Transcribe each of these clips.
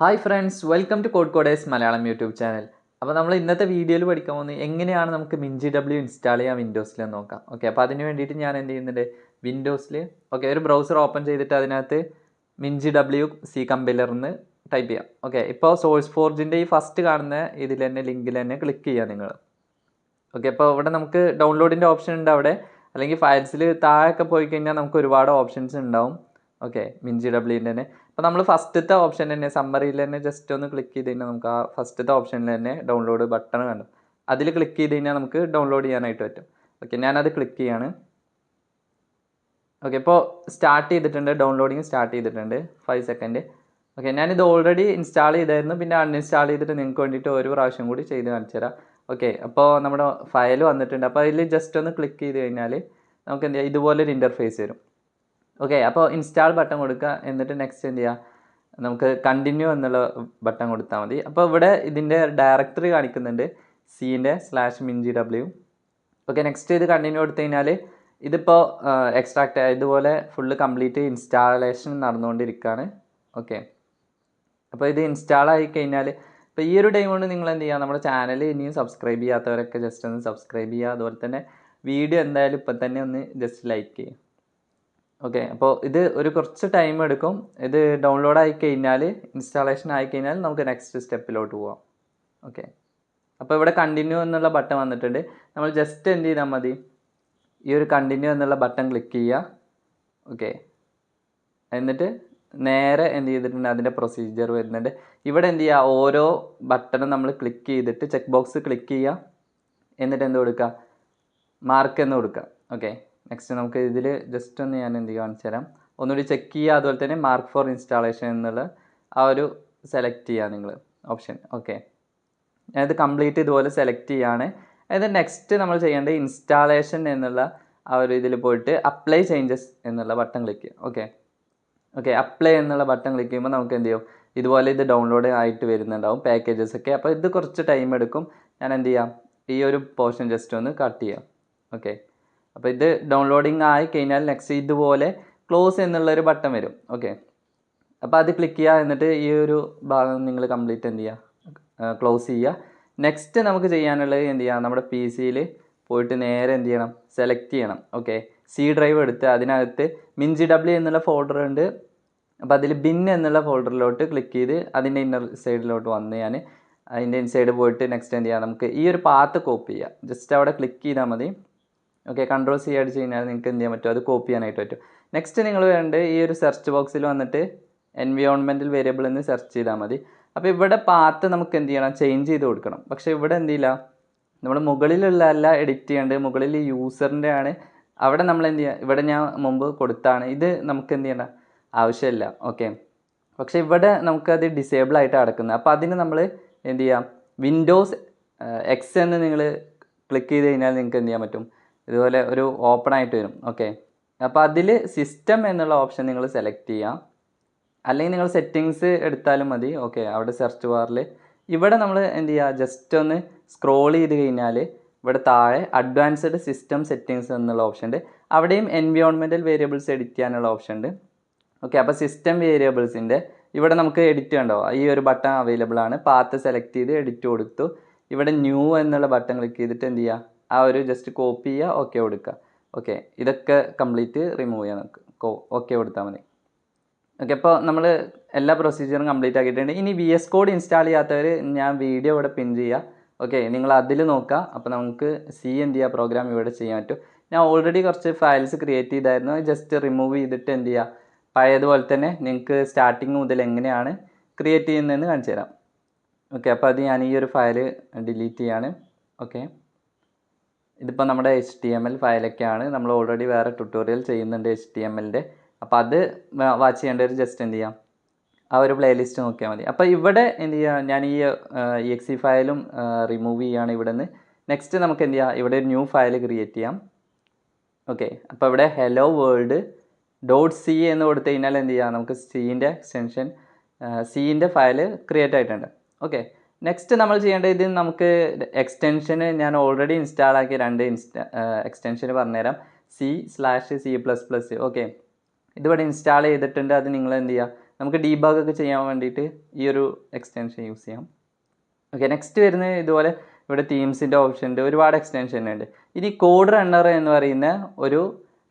Hi friends, welcome to code coders Malayalam YouTube channel. അപ്പോൾ നമ്മൾ ഇന്നത്തെ വീഡിയോയിൽ പഠിക്കാൻ പോകുന്നത് എങ്ങനെയാണ് നമുക്ക് MinGW ഇൻസ്റ്റാൾ ചെയ്യാം വിൻഡോസിൽ എന്ന് നോക്കാം. ഓക്കെ, അപ്പോൾ അതിന് വേണ്ടിയിട്ട് ഞാൻ എന്ത് ചെയ്യുന്നുണ്ട്, വിൻഡോസിൽ ഒരു ബ്രൗസർ ഓപ്പൺ ചെയ്തിട്ട് അതിനകത്ത് MinGW C കമ്പൈലർ എന്ന് ടൈപ്പ് ചെയ്യാം. ഓക്കെ, ഇപ്പോൾ സോഴ്സ് ഫോർജിൻ്റെ ഈ ഫസ്റ്റ് കാണുന്ന ഇതിൽ തന്നെ ലിങ്കിൽ തന്നെ ക്ലിക്ക് ചെയ്യുക നിങ്ങൾ. ഓക്കെ, അപ്പോൾ ഇവിടെ നമുക്ക് ഡൗൺലോഡിൻ്റെ ഓപ്ഷൻ ഉണ്ട് അവിടെ, അല്ലെങ്കിൽ ഫയൽസിൽ താഴെയൊക്കെ പോയി കഴിഞ്ഞാൽ നമുക്ക് ഒരുപാട് ഓപ്ഷൻസ് ഉണ്ടാവും. ഓക്കെ, MinGWൻ്റെ തന്നെ. അപ്പോൾ നമ്മൾ ഫസ്റ്റത്തെ ഓപ്ഷൻ തന്നെ സമ്മറിയിൽ തന്നെ ജസ്റ്റ് ഒന്ന് ക്ലിക്ക് ചെയ്ത് കഴിഞ്ഞാൽ നമുക്ക് ആ ഫസ്റ്റത്തെ ഓപ്ഷനിൽ തന്നെ ഡൗൺലോഡ് ബട്ടൺ കണ്ടു, അതിൽ ക്ലിക്ക് ചെയ്ത് കഴിഞ്ഞാൽ നമുക്ക് ഡൗൺലോഡ് ചെയ്യാനായിട്ട് പറ്റും. ഓക്കെ, ഞാനത് ക്ലിക്ക് ചെയ്യാണ്. ഓക്കെ, ഇപ്പോൾ സ്റ്റാർട്ട് ചെയ്തിട്ടുണ്ട്, ഡൗൺലോഡിങ് സ്റ്റാർട്ട് ചെയ്തിട്ടുണ്ട്. 5 സെക്കൻഡ്. ഓക്കെ, ഞാനിത് ഓൾറെഡി ഇൻസ്റ്റാൾ ചെയ്തായിരുന്നു, പിന്നെ അൺഇൻസ്റ്റാൾ ചെയ്തിട്ട് നിങ്ങൾക്ക് വേണ്ടിയിട്ട് ഒരു പ്രാവശ്യം കൂടി ചെയ്ത് കാണിച്ചു തരാം. ഓക്കെ, അപ്പോൾ നമ്മുടെ ഫയൽ വന്നിട്ടുണ്ട്. അപ്പോൾ അതിൽ ജസ്റ്റ് ഒന്ന് ക്ലിക്ക് ചെയ്ത് കഴിഞ്ഞാൽ നമുക്ക് എന്ത് ചെയ്യാം, ഇതുപോലൊരു ഇൻ്റർഫേസ് വരും. ഓക്കെ, അപ്പോൾ ഇൻസ്റ്റാൾ ബട്ടൺ കൊടുക്കുക, എന്നിട്ട് നെക്സ്റ്റ് എന്ത് ചെയ്യുക, നമുക്ക് കണ്ടിന്യൂ എന്നുള്ള ബട്ടൺ കൊടുത്താൽ മതി. അപ്പോൾ ഇവിടെ ഇതിൻ്റെ ഡയറക്ടറി കാണിക്കുന്നുണ്ട്, C/MinGW. ഓക്കെ, നെക്സ്റ്റ് ഇത് കണ്ടിന്യൂ കൊടുത്തു കഴിഞ്ഞാൽ ഇതിപ്പോൾ എക്സ്ട്രാക്ട് ഇതുപോലെ ഫുള്ള് കംപ്ലീറ്റ് ഇൻസ്റ്റാളേഷൻ നടന്നുകൊണ്ടിരിക്കുകയാണ്. ഓക്കെ, അപ്പോൾ ഇത് ഇൻസ്റ്റാൾ ആയി കഴിഞ്ഞാൽ ഇപ്പോൾ ഈ ഒരു ടൈം കൊണ്ട് നിങ്ങൾ എന്ത് ചെയ്യുക, നമ്മുടെ ചാനൽ ഇനിയും സബ്സ്ക്രൈബ് ചെയ്യാത്തവരൊക്കെ ജസ്റ്റ് ഒന്ന് സബ്സ്ക്രൈബ് ചെയ്യുക. അതുപോലെ തന്നെ വീഡിയോ എന്തായാലും ഇപ്പം തന്നെ ഒന്ന് ജസ്റ്റ് ലൈക്ക് ചെയ്യുക. ഓക്കെ, അപ്പോൾ ഇത് ഒരു കുറച്ച് ടൈം എടുക്കും. ഇത് ഡൗൺലോഡ് ആയി കഴിഞ്ഞാൽ, ഇൻസ്റ്റാളേഷൻ ആയി കഴിഞ്ഞാൽ നമുക്ക് നെക്സ്റ്റ് സ്റ്റെപ്പിലോട്ട് പോവാം. ഓക്കെ, അപ്പോൾ ഇവിടെ കണ്ടിന്യൂ എന്നുള്ള ബട്ടൺ വന്നിട്ടുണ്ട്. നമ്മൾ ജസ്റ്റ് എന്ത് ചെയ്താൽ മതി, ഈ ഒരു കണ്ടിന്യൂ എന്നുള്ള ബട്ടൺ ക്ലിക്ക് ചെയ്യുക. ഓക്കെ, എന്നിട്ട് നേരെ എന്ത് ചെയ്തിട്ടുണ്ട്, അതിൻ്റെ പ്രൊസീജിയർ വരുന്നുണ്ട്. ഇവിടെ എന്ത് ചെയ്യുക, ഓരോ ബട്ടണും നമ്മൾ ക്ലിക്ക് ചെയ്തിട്ട് ചെക്ക് ബോക്സ് ക്ലിക്ക് ചെയ്യുക, എന്നിട്ട് എന്ത് കൊടുക്കുക, മാർക്ക് എന്ന് കൊടുക്കുക. ഓക്കെ, നെക്സ്റ്റ് നമുക്ക് ഇതിൽ ജസ്റ്റ് ഒന്ന് ഞാൻ എന്ത് കാണിച്ചു തരാം, ഒന്നുകൂടി ചെക്ക് ചെയ്യുക. അതുപോലെ തന്നെ മാർക്ക് ഫോർ ഇൻസ്റ്റാളേഷൻ എന്നുള്ള ആ ഒരു സെലക്ട് ചെയ്യുക നിങ്ങൾ ഓപ്ഷൻ. ഓക്കെ, ഞാനിത് കംപ്ലീറ്റ് ഇതുപോലെ സെലക്ട് ചെയ്യുകയാണ്. അതായത് നെക്സ്റ്റ് നമ്മൾ ചെയ്യേണ്ടത് ഇൻസ്റ്റാളേഷൻ എന്നുള്ള ആ ഒരു ഇതിൽ പോയിട്ട് അപ്ലൈ ചേഞ്ചസ് എന്നുള്ള ബട്ടൺ ക്ലിക്ക് ചെയ്യുക. ഓക്കെ, അപ്ലൈ എന്നുള്ള ബട്ടൺ ക്ലിക്ക് ചെയ്യുമ്പോൾ നമുക്ക് എന്ത് ചെയ്യും, ഇതുപോലെ ഇത് ഡൗൺലോഡ് ആയിട്ട് വരുന്നുണ്ടാവും പാക്കേജസ് ഒക്കെ. അപ്പോൾ ഇത് കുറച്ച് ടൈം എടുക്കും. ഞാൻ എന്ത് ചെയ്യാം, ഈ ഒരു പോർഷൻ ജസ്റ്റ് ഒന്ന് കട്ട് ചെയ്യാം. ഓക്കെ, അപ്പോൾ ഇത് ഡൗൺലോഡിങ് ആയി കഴിഞ്ഞാൽ നെക്സ്റ്റ് ഇതുപോലെ ക്ലോസ് എന്നുള്ളൊരു ബട്ടൺ വരും. ഓക്കെ, അപ്പോൾ അത് ക്ലിക്ക് ചെയ്യുക, എന്നിട്ട് ഈ ഒരു ഭാഗം നിങ്ങൾ കംപ്ലീറ്റ് എന്ത് ചെയ്യുക, ക്ലോസ് ചെയ്യുക. നെക്സ്റ്റ് നമുക്ക് ചെയ്യാനുള്ളത് എന്ത് ചെയ്യുക, നമ്മുടെ PC പോയിട്ട് നേരെ എന്ത് ചെയ്യണം, സെലക്ട് ചെയ്യണം. ഓക്കെ, C ഡ്രൈവ് എടുത്ത് അതിനകത്ത് MinGW എന്നുള്ള ഫോൾഡർ ഉണ്ട്. അപ്പോൾ അതിൽ ബിൻ എന്നുള്ള ഫോൾഡറിലോട്ട് ക്ലിക്ക് ചെയ്ത് അതിൻ്റെ ഇന്നർ സൈഡിലോട്ട് വന്ന് ഞാൻ അതിൻ്റെ ഇൻസൈഡ് പോയിട്ട് നെക്സ്റ്റ് എന്ത് ചെയ്യുക, നമുക്ക് ഈ ഒരു പാത്ത് കോപ്പി ചെയ്യുക. ജസ്റ്റ് അവിടെ ക്ലിക്ക് ചെയ്താൽ മതി. ഓക്കെ, Ctrl+C അടിച്ച് കഴിഞ്ഞാൽ നിങ്ങൾക്ക് എന്ത് ചെയ്യാൻ പറ്റും, അത് കോപ്പി ചെയ്യാനായിട്ട് പറ്റും. നെക്സ്റ്റ് നിങ്ങൾ വേണ്ടത് ഈ ഒരു സെർച്ച് ബോക്സിൽ വന്നിട്ട് എൻവയോൺമെൻറ്റൽ വേരിയബിൾ എന്ന് സെർച്ച് ചെയ്താൽ മതി. അപ്പോൾ ഇവിടെ പാത്ത് നമുക്ക് എന്ത് ചെയ്യണം, ചേഞ്ച് ചെയ്ത് കൊടുക്കണം. പക്ഷേ ഇവിടെ എന്ത് ചെയ്യില്ല, നമ്മൾ മുകളിലുള്ള അല്ല എഡിറ്റ് ചെയ്യേണ്ടത്, മുകളിൽ യൂസറിൻ്റെ ആണ്. അവിടെ നമ്മൾ എന്ത് ചെയ്യുക, ഇവിടെ ഞാൻ മുമ്പ് കൊടുത്താണ്, ഇത് നമുക്ക് എന്ത് ചെയ്യണ്ട ആവശ്യമില്ല. ഓക്കെ, പക്ഷേ ഇവിടെ നമുക്കത് ഡിസേബിൾ ആയിട്ട് കിടക്കുന്നത്. അപ്പോൾ അതിന് നമ്മൾ എന്ത് ചെയ്യാം, Windows X എന്ന് നിങ്ങൾ ക്ലിക്ക് ചെയ്ത് കഴിഞ്ഞാൽ നിങ്ങൾക്ക് എന്ത് ചെയ്യാൻ പറ്റും, ഇതുപോലെ ഒരു ഓപ്പൺ ആയിട്ട് വരും. ഓക്കെ, അപ്പോൾ അതിൽ സിസ്റ്റം എന്നുള്ള ഓപ്ഷൻ നിങ്ങൾ സെലക്ട് ചെയ്യാം, അല്ലെങ്കിൽ നിങ്ങൾ സെറ്റിങ്സ് എടുത്താലും മതി. ഓക്കെ, അവിടെ സെർച്ച് ബാറിൽ ഇവിടെ നമ്മൾ എന്ത് ചെയ്യുക, ജസ്റ്റ് ഒന്ന് സ്ക്രോൾ ചെയ്ത് കഴിഞ്ഞാൽ ഇവിടെ താഴെ അഡ്വാൻസ്ഡ് സിസ്റ്റം സെറ്റിങ്സ് എന്നുള്ള ഓപ്ഷൻ ഉണ്ട്. അവിടെയും എൻവയോൺമെൻറ്റൽ വേരിയബിൾസ് എഡിറ്റ് ചെയ്യാനുള്ള ഓപ്ഷൻ ഉണ്ട്. ഓക്കെ, അപ്പോൾ സിസ്റ്റം വേരിയബിൾസിൻ്റെ ഇവിടെ നമുക്ക് എഡിറ്റ് ഉണ്ടോ, ഈ ഒരു ബട്ടൺ അവൈലബിൾ ആണ്. പാത്ത് സെലക്ട് ചെയ്ത് എഡിറ്റ് കൊടുത്തു. ഇവിടെ ന്യൂ എന്നുള്ള ബട്ടൺ ക്ലിക്ക് ചെയ്തിട്ട് എന്ത് ചെയ്യുക, ആ ഒരു ജസ്റ്റ് കോപ്പി ചെയ്യുക, ഓക്കെ കൊടുക്കുക. ഓക്കെ, ഇതൊക്കെ കംപ്ലീറ്റ് റിമൂവ് ചെയ്യാൻ നമുക്ക് ഓക്കെ കൊടുത്താൽ മതി. ഓക്കെ, അപ്പോൾ നമ്മൾ എല്ലാ പ്രൊസീജിയറും കംപ്ലീറ്റ് ആക്കിയിട്ടുണ്ട്. ഇനി VS കോഡ് ഇൻസ്റ്റാൾ ചെയ്യാത്തവർ ഞാൻ വീഡിയോ ഇവിടെ പിൻ ചെയ്യുക. ഓക്കെ, നിങ്ങൾ അതിൽ നോക്കുക. അപ്പോൾ നമുക്ക് എന്ത് ചെയ്യുക, പ്രോഗ്രാം ഇവിടെ ചെയ്യാൻ പറ്റും. ഞാൻ ഓൾറെഡി കുറച്ച് ഫയൽസ് ക്രിയേറ്റ് ചെയ്തായിരുന്നു, ജസ്റ്റ് റിമൂവ് ചെയ്തിട്ട് എന്ത് ചെയ്യുക, പഴയതുപോലെ തന്നെ നിങ്ങൾക്ക് സ്റ്റാർട്ടിങ് മുതൽ എങ്ങനെയാണ് ക്രിയേറ്റ് ചെയ്യുന്നതെന്ന് കാണിച്ചു തരാം. ഓക്കെ, അപ്പോൾ അത് ഞാൻ ഈ ഒരു ഫയൽ ഡിലീറ്റ് ചെയ്യാണ്. ഓക്കെ, ഇതിപ്പോൾ നമ്മുടെ HTML ഫയലൊക്കെയാണ്. നമ്മൾ ഓൾറെഡി വേറെ ട്യൂട്ടോറിയൽ ചെയ്യുന്നുണ്ട് HTMLൻ്റെ. അപ്പോൾ അത് വാച്ച് ചെയ്യേണ്ടവർ ജസ്റ്റ് എന്ത് ചെയ്യാം, ആ ഒരു പ്ലേലിസ്റ്റ് നോക്കിയാൽ മതി. അപ്പോൾ ഇവിടെ എന്ത് ചെയ്യുക, ഞാൻ ഈ exe ഫയലും റിമൂവ് ചെയ്യുകയാണ് ഇവിടെ നിന്ന്. നെക്സ്റ്റ് നമുക്ക് എന്ത് ചെയ്യാം, ഇവിടെ ഒരു ന്യൂ ഫയൽ ക്രിയേറ്റ് ചെയ്യാം. ഓക്കെ, അപ്പോൾ ഇവിടെ hello world .c എന്ന് കൊടുത്തു കഴിഞ്ഞാൽ എന്ത് ചെയ്യുക, നമുക്ക് C-ൻ്റെ എക്സ്റ്റൻഷൻ C-ൻ്റെ ഫയൽ ക്രിയേറ്റ് ആയിട്ടുണ്ട്. ഓക്കെ, നെക്സ്റ്റ് നമ്മൾ ചെയ്യേണ്ടത്, ഇത് നമുക്ക് എക്സ്റ്റൻഷന് ഞാൻ ഓൾറെഡി ഇൻസ്റ്റാൾ ആക്കിയ 2 എക്സ്റ്റൻഷന് പറഞ്ഞുതരാം. C/C++. ഓക്കെ, ഇതിവിടെ ഇൻസ്റ്റാൾ ചെയ്തിട്ടുണ്ട്. അത് നിങ്ങൾ എന്ത് ചെയ്യുക, നമുക്ക് ഡീബഗ് ഒക്കെ ചെയ്യാൻ വേണ്ടിയിട്ട് ഈ ഒരു എക്സ്റ്റൻഷൻ യൂസ് ചെയ്യാം. ഓക്കെ, നെക്സ്റ്റ് വരുന്നത് ഇതുപോലെ ഇവിടെ തീംസിൻ്റെ ഓപ്ഷൻ ഉണ്ട്, ഒരുപാട് എക്സ്റ്റൻഷൻ ഉണ്ട്. ഇനി കോഡ് റണ്ണർ എന്ന് പറയുന്ന ഒരു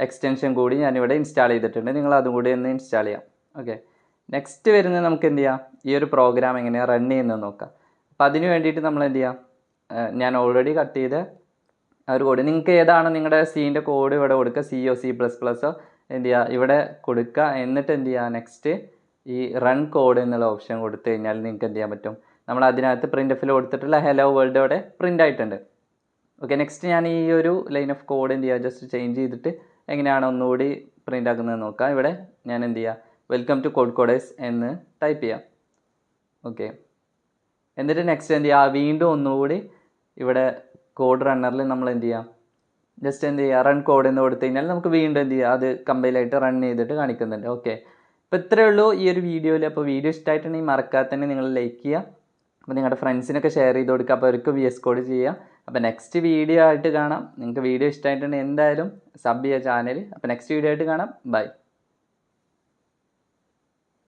എക്സ്റ്റൻഷൻ കൂടി ഞാനിവിടെ ഇൻസ്റ്റാൾ ചെയ്തിട്ടുണ്ട്, നിങ്ങൾ അതും കൂടി ഒന്ന് ഇൻസ്റ്റാൾ ചെയ്യാം. ഓക്കെ, നെക്സ്റ്റ് വരുന്നത് നമുക്ക് എന്ത് ചെയ്യാം, ഈ ഒരു പ്രോഗ്രാം എങ്ങനെയാണ് റൺ ചെയ്യുന്നത് നോക്കാം. അപ്പോൾ അതിന് വേണ്ടിയിട്ട് നമ്മൾ എന്ത് ചെയ്യാം, ഞാൻ ഓൾറെഡി കട്ട് ചെയ്ത ആ ഒരു കോഡ്, നിങ്ങൾക്ക് ഏതാണ് നിങ്ങളുടെ സീൻ്റെ കോഡ് ഇവിടെ കൊടുക്കുക, സിയോ C++ഓ എന്ത് ചെയ്യുക ഇവിടെ കൊടുക്കുക. എന്നിട്ട് എന്ത് ചെയ്യുക, നെക്സ്റ്റ് ഈ റൺ കോഡ് എന്നുള്ള ഓപ്ഷൻ കൊടുത്തു കഴിഞ്ഞാൽ നിങ്ങൾക്ക് എന്ത് ചെയ്യാൻ പറ്റും, നമ്മൾ അതിനകത്ത് പ്രിൻ്റ് കൊടുത്തിട്ടുള്ള ഹലോ വേൾഡ് അവിടെ പ്രിൻ്റ് ആയിട്ടുണ്ട്. ഓക്കെ, നെക്സ്റ്റ് ഞാൻ ഈ ഒരു ലൈൻ ഓഫ് കോഡ് എന്ത് ചെയ്യുക, ജസ്റ്റ് ചേഞ്ച് ചെയ്തിട്ട് എങ്ങനെയാണ് ഒന്നുകൂടി പ്രിൻ്റ് ആക്കുന്നത് നോക്കാം. ഇവിടെ ഞാൻ എന്ത് ചെയ്യുക, വെൽക്കം ടു കോഡ് കോഡേഴ്സ് എന്ന് ടൈപ്പ് ചെയ്യാം. ഓക്കെ, എന്നിട്ട് നെക്സ്റ്റ് എന്ത് ചെയ്യുക, വീണ്ടും ഒന്നുകൂടി ഇവിടെ കോഡ് റണ്ണറിൽ നമ്മൾ എന്ത് ചെയ്യാം, ജസ്റ്റ് എന്ത് ചെയ്യുക, റൺ കോഡ് എന്ന് കൊടുത്തു കഴിഞ്ഞാൽ നമുക്ക് വീണ്ടും എന്ത് ചെയ്യുക, അത് കമ്പൈലായിട്ട് റൺ ചെയ്തിട്ട് കാണിക്കുന്നുണ്ട്. ഓക്കെ, അപ്പോൾ ഇത്രയേ ഉള്ളൂ ഈ ഒരു വീഡിയോയിൽ. അപ്പോൾ വീഡിയോ ഇഷ്ടമായിട്ടുണ്ടെങ്കിൽ മറക്കാതെ തന്നെ നിങ്ങൾ ലൈക്ക് ചെയ്യുക, അപ്പോൾ നിങ്ങളുടെ ഫ്രണ്ട്സിനൊക്കെ ഷെയർ ചെയ്ത് കൊടുക്കുക, അപ്പോൾ അവർക്ക് VS Code ചെയ്യുക. അപ്പോൾ നെക്സ്റ്റ് വീഡിയോ ആയിട്ട് കാണാം. നിങ്ങൾക്ക് വീഡിയോ ഇഷ്ടമായിട്ടുണ്ടെങ്കിൽ എന്തായാലും സബ് ചെയ്യുക ചാനൽ. അപ്പോൾ നെക്സ്റ്റ് വീഡിയോ ആയിട്ട് കാണാം. ബൈ.